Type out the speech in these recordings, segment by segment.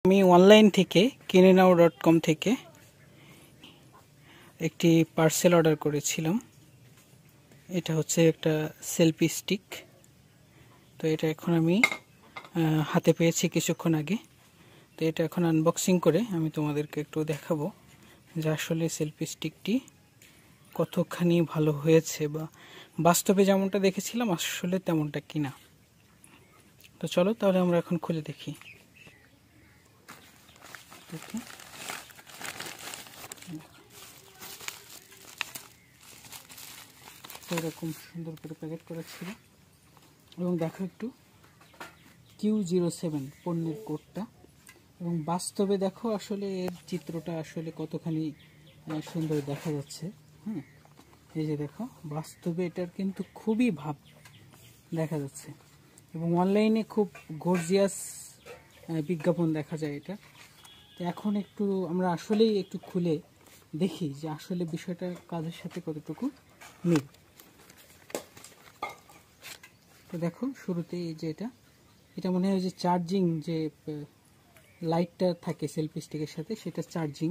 আমি অনলাইন থেকে কিনেনাও.com থেকে একটি পার্সেল অর্ডার করেছিলাম। এটা হচ্ছে একটা সেলফি স্টিক। তো এটা এখন আমি হাতে পেয়েছি কিছুক্ষণ আগে। তো এটা এখন আনবক্সিং করে আমি তোমাদেরকে একটু দেখাবো যে আসলে সেলফি স্টিকটি কতখানি ভালো হয়েছে বা বাস্তবে যেমনটা দেখেছিলাম আসলে তেমনটা কিনা। তো চলো তাহলে আমরা এখন খুলে দেখি। এরকম সুন্দর করে প্যাকেট করা ছিল এবং দেখো একটু Q07 পণ্যের কোডটা, এবং বাস্তবে দেখো আসলে এর চিত্রটা আসলে কতখানি সুন্দর দেখা যাচ্ছে। এই যে দেখো বাস্তবে এটার কিন্তু খুবই ভাব দেখা যাচ্ছে এবং অনলাইনে খুব গর্জিয়াস বিজ্ঞাপন দেখা যায় এটা। তো এখন একটু আমরা আসলেই একটু খুলে দেখি যে আসলে বিষয়টার কাজের সাথে কতটুকু মিল। তো দেখো শুরুতে এই যে এটা মনে হয় যে চার্জিং যে লাইটটা থাকে সেলফি স্টিকের সাথে সেটা চার্জিং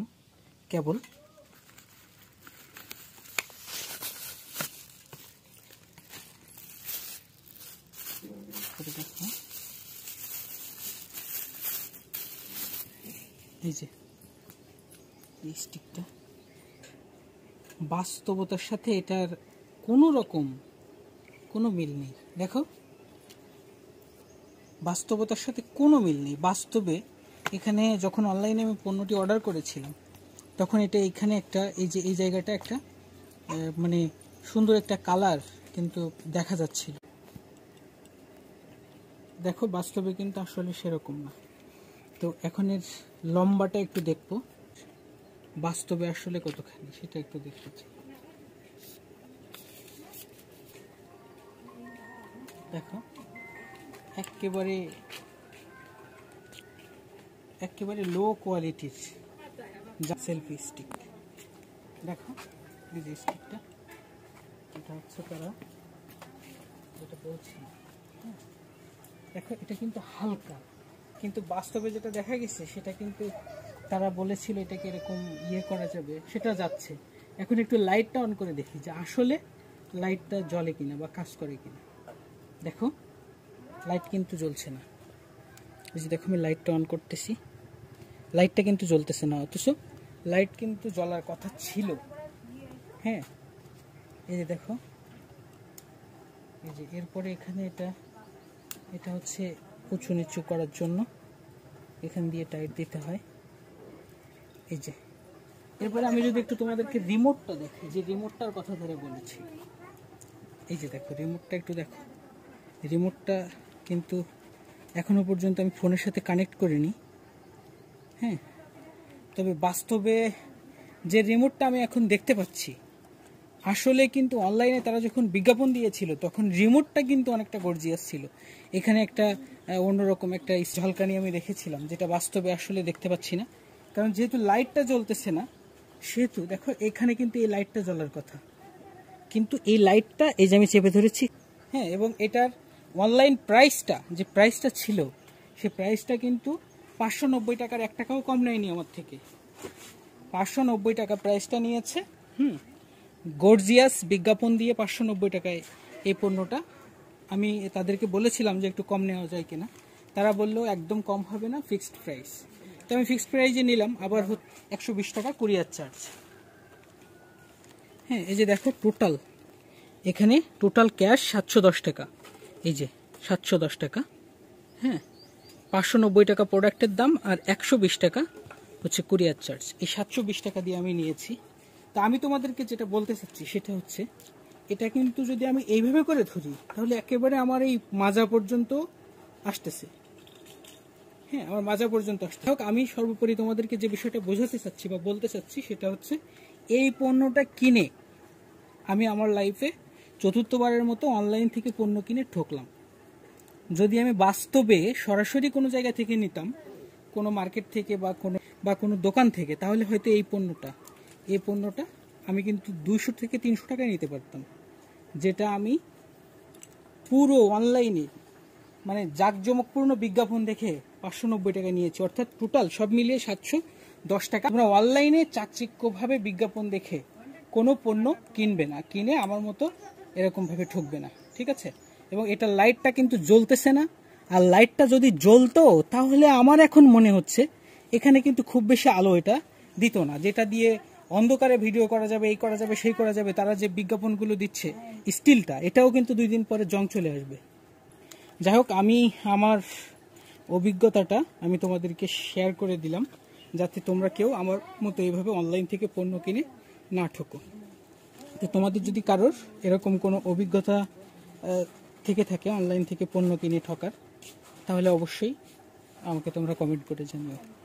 কেবল। এই যে এই স্টিকটা বাস্তবতার সাথে এটার কোনো রকম কোনো মিল নেই। দেখো বাস্তবতার সাথে কোনো মিল নেই। বাস্তবে এখানে যখন অনলাইনে আমি পণ্যটি অর্ডার করেছিলাম তখন এটা এখানে একটা এই যে এই জায়গাটা একটা মানে সুন্দর একটা কালার কিন্তু দেখা যাচ্ছিল। দেখো বাস্তবে কিন্তু আসলে সেরকম না। তো এখন এর লম্বাটা একটু দেখবো বাস্তবে আসলে কতখানি সেটা একটু দেখতে চাই। দেখো একেবারে লো কোয়ালিটির সেলফি স্টিক। দেখো এই যে স্টিকটা এটা হচ্ছে তারা যেটা বলছি। দেখো এটা কিন্তু হালকা, কিন্তু বাস্তবে যেটা দেখা গেছে সেটা কিন্তু তারা বলেছিল এটাকে এরকম করা যাবে, সেটা যাচ্ছে। এখন একটু লাইটটা অন করে দেখি যে আসলে লাইটটা জ্বলে কিনা বা কাজ করে কিনা। দেখো লাইট কিন্তু জ্বলছে না। এই যে দেখো আমি লাইটটা অন করতেছি, লাইটটা কিন্তু জ্বলতেছে না, অথচ লাইট কিন্তু জ্বলার কথা ছিল। হ্যাঁ এই যে দেখো এই যে এরপরে এখানে এটা হচ্ছে উঁচু নিচু করার জন্য এখান দিয়ে টাইট দিতে হয়। এই যে এরপরে আমি যদি একটু তোমাদেরকে রিমোটটা দেখি, যে রিমোটটার কথা ধরে বলেছি, এই যে দেখো রিমোটটা একটু দেখো। রিমোটটা কিন্তু এখনো পর্যন্ত আমি ফোনের সাথে কানেক্ট করিনি। হ্যাঁ তবে বাস্তবে যে রিমোটটা আমি এখন দেখতে পাচ্ছি আসলে কিন্তু অনলাইনে তারা যখন বিজ্ঞাপন দিয়েছিল তখন রিমোটটা কিন্তু অনেকটা গর্জিয়াস ছিল। এখানে একটা অন্যরকম একটা ঝলকানি আমি দেখেছিলাম যেটা বাস্তবে আসলে দেখতে পাচ্ছি না, কারণ যেহেতু লাইটটা জ্বলতেছে না সেহেতু দেখো এখানে কিন্তু এই লাইটটা জ্বলার কথা, কিন্তু এই লাইটটা এই যে আমি চেপে ধরেছি। হ্যাঁ এবং এটার অনলাইন প্রাইসটা যে প্রাইসটা ছিল সেই প্রাইসটা কিন্তু 590 টাকার 1 টাকাও কম নেয়নি আমার থেকে। 590 টাকা প্রাইসটা নিয়েছে। গর্জিয়াস বিজ্ঞাপন দিয়ে 590 টাকায় এই পণ্যটা। আমি তাদেরকে বলেছিলাম যে একটু কম নেওয়া যায় কিনা, তারা বললো একদম কম হবে না, ফিক্সড প্রাইস। তো আমি ফিক্সড প্রাইসে নিলাম, আবার 120 টাকা কুরিয়ার চার্জ। হ্যাঁ এই যে দেখো টোটাল এখানে টোটাল ক্যাশ 710 টাকা, এই যে 710 টাকা। হ্যাঁ 590 টাকা প্রোডাক্টের দাম আর 120 টাকা হচ্ছে কুরিয়ার চার্জ। এই 720 টাকা দিয়ে আমি নিয়েছি। তা আমি তোমাদেরকে যেটা বলতে চাচ্ছি সেটা হচ্ছে এটা কিন্তু যদি আমি এইভাবে করে ধরি তাহলে একেবারে আমার এই মাজা পর্যন্ত আসতেছে। হ্যাঁ আমার মাজা পর্যন্ত আসতে হোক। আমি সর্বোপরি তোমাদেরকে যে বিষয়টা বোঝাতে চাচ্ছি বা বলতে চাচ্ছি সেটা হচ্ছে এই পণ্যটা কিনে আমি আমার লাইফে চতুর্থবারের মতো অনলাইন থেকে পণ্য কিনে ঠকলাম। যদি আমি বাস্তবে সরাসরি কোনো জায়গা থেকে নিতাম, কোনো মার্কেট থেকে বা কোনো দোকান থেকে, তাহলে হয়তো এই পণ্যটা আমি কিন্তু 200 থেকে 300 টাকায় নিতে পারতাম, যেটা আমি পুরো অনলাইনে মানে জাঁকজমকপূর্ণ বিজ্ঞাপন দেখে 590 টাকা নিয়েছি, অর্থাৎ টোটাল সব মিলিয়ে 710 টাকা। তোমরা অনলাইনে চাকচিক্যভাবে বিজ্ঞাপন দেখে কোনো পণ্য কিনবে না, কিনে আমার মতো এরকমভাবে ঠকবে না, ঠিক আছে? এবং এটা লাইটটা কিন্তু জ্বলতেছে না, আর লাইটটা যদি জ্বলতো তাহলে আমার এখন মনে হচ্ছে এখানে কিন্তু খুব বেশি আলো এটা দিত না, যেটা দিয়ে অন্ধকারে ভিডিও করা যাবে, এই করা যাবে, সেই করা যাবে। তারা যে বিজ্ঞাপনগুলো দিচ্ছে স্টিলটা, এটাও কিন্তু 2 দিন পরে জং চলে আসবে। যাই হোক, আমি আমার অভিজ্ঞতাটা আমি তোমাদেরকে শেয়ার করে দিলাম, যাতে তোমরা কেউ আমার মতো এইভাবে অনলাইন থেকে পণ্য কিনে না ঠকো। তো তোমাদের যদি কারোর এরকম কোনো অভিজ্ঞতা থেকে থাকে অনলাইন থেকে পণ্য কিনে ঠকার, তাহলে অবশ্যই আমাকে তোমরা কমেন্ট করে জানিও।